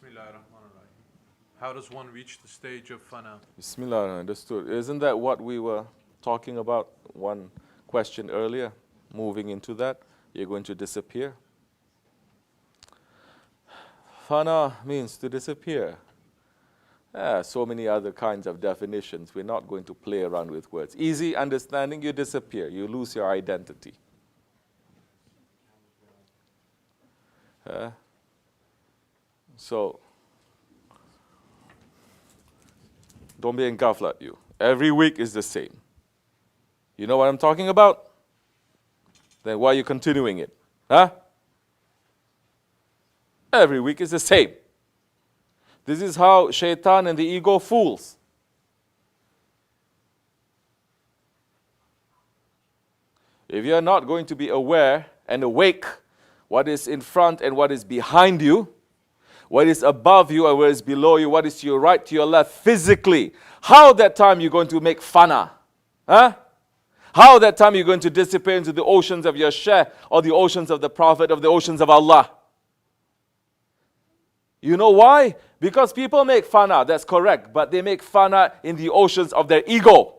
Bismillahirrahmanirrahim. How does one reach the stage of fana? Bismillah, understood. Isn't that what we were talking about one question earlier? Moving into that, you're going to disappear. Fana means to disappear. So many other kinds of definitions. We're not going to play around with words. Easy understanding, you disappear. You lose your identity. So, don't be encapsulated, you. Every week is the same. You know what I'm talking about? Then why are you continuing it? Huh? Every week is the same. This is how shaitan and the ego fools. If you're not going to be aware and awake what is in front and what is behind you, what is above you and what is below you, what is to your right, to your left, physically, how that time you're going to make fana? Huh? How that time you're going to disappear into the oceans of your Shaykh or the oceans of the Prophet, of the oceans of Allah? You know why? Because people make fana, that's correct, but they make fana in the oceans of their ego.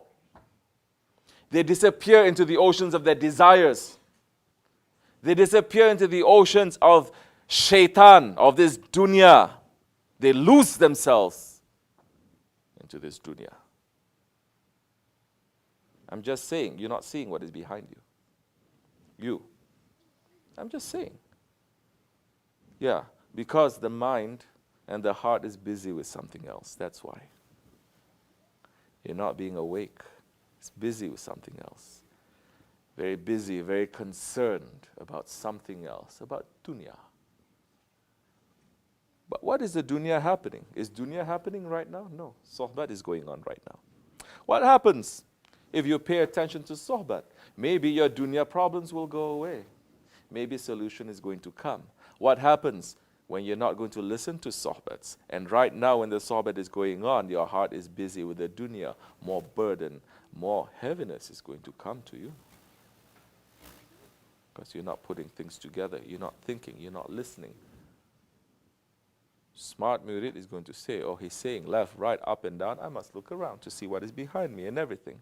They disappear into the oceans of their desires. They disappear into the oceans of shaitan, of this dunya. They lose themselves into this dunya. I'm just saying, you're not seeing what is behind you. I'm just saying. Yeah, because the mind and the heart is busy with something else. That's why. You're not being awake. It's busy with something else. Very busy, very concerned about something else, about dunya. But what is the dunya happening? Is dunya happening right now? No. Sohbat is going on right now. What happens if you pay attention to sohbat? Maybe your dunya problems will go away. Maybe a solution is going to come. What happens when you're not going to listen to sohbats? And right now when the sohbat is going on, your heart is busy with the dunya. More burden, more heaviness is going to come to you. Because you're not putting things together. You're not thinking. You're not listening. Smart murid is going to say, oh, he's saying left, right, up and down. I must look around to see what is behind me and everything.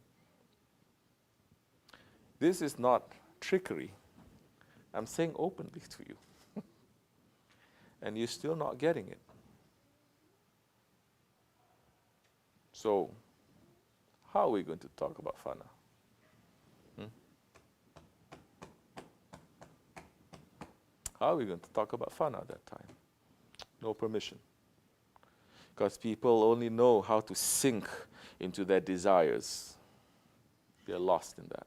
This is not trickery. I'm saying openly to you. And you're still not getting it. So, how are we going to talk about fana? How are we going to talk about fana at that time? No permission. Because people only know how to sink into their desires. They're lost in that.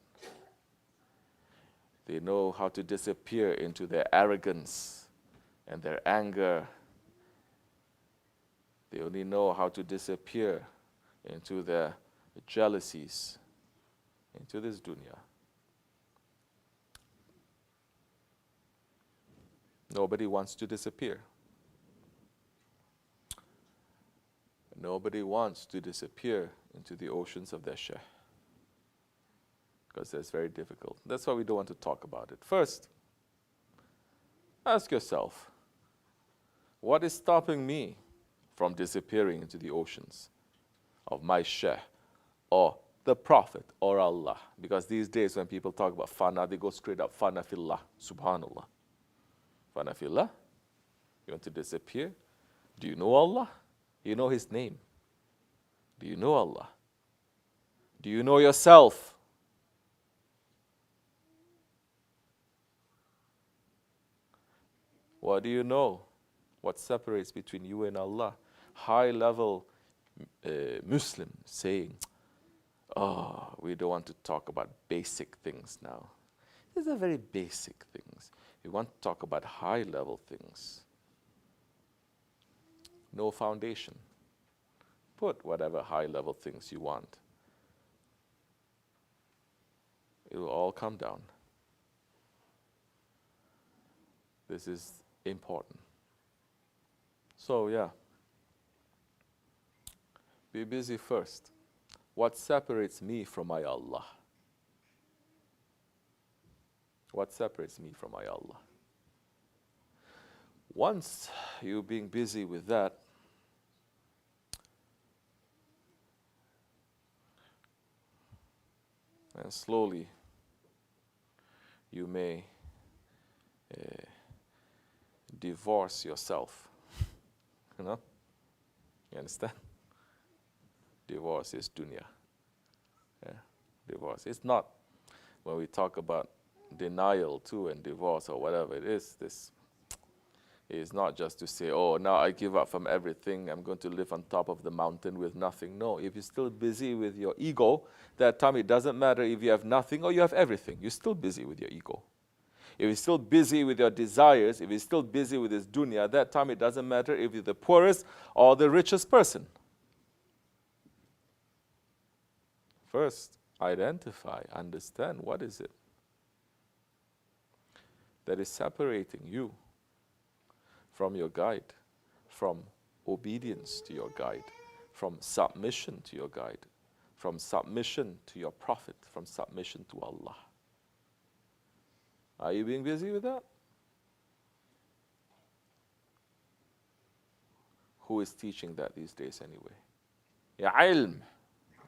They know how to disappear into their arrogance and their anger. They only know how to disappear into their jealousies, into this dunya. Nobody wants to disappear. Nobody wants to disappear into the oceans of their Shaykh. Because that's very difficult. That's why we don't want to talk about it. First, ask yourself, what is stopping me from disappearing into the oceans of my Shaykh or the Prophet or Allah? Because these days when people talk about fana, they go straight up, fana fillah, subhanallah. Fana fillah? You want to disappear? Do you know Allah? You know His name. Do you know Allah? Do you know yourself? What do you know? What separates between you and Allah? High level Muslim saying, oh, we don't want to talk about basic things now. These are very basic things. We want to talk about high level things. No foundation. Put whatever high level things you want. It will all come down. This is important. So yeah, be busy first. What separates me from my Allah? What separates me from my Allah? Once you're being busy with that, and slowly you may divorce yourself. You know? You understand? Divorce is dunya. Yeah, divorce. It's not, when we talk about denial too and divorce or whatever it is, this is not just to say, oh, now I give up from everything, I'm going to live on top of the mountain with nothing. No, if you're still busy with your ego, that time it doesn't matter if you have nothing or you have everything. You're still busy with your ego. If you're still busy with your desires, if you're still busy with this dunya, that time it doesn't matter if you're the poorest or the richest person. First, identify, understand what is it that is separating you from your guide, from obedience to your guide, from submission to your guide, from submission to your Prophet, from submission to Allah. Are you being busy with that? Who is teaching that these days anyway? Ya ilm.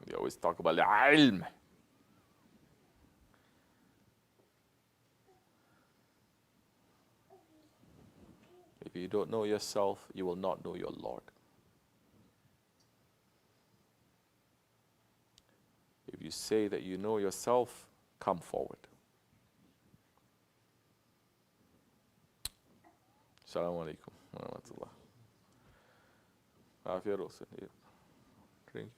We always talk about ya ilm. If you don't know yourself, you will not know your Lord. If you say that you know yourself, come forward. Assalamu alaikum wa rahmatullah. Drink.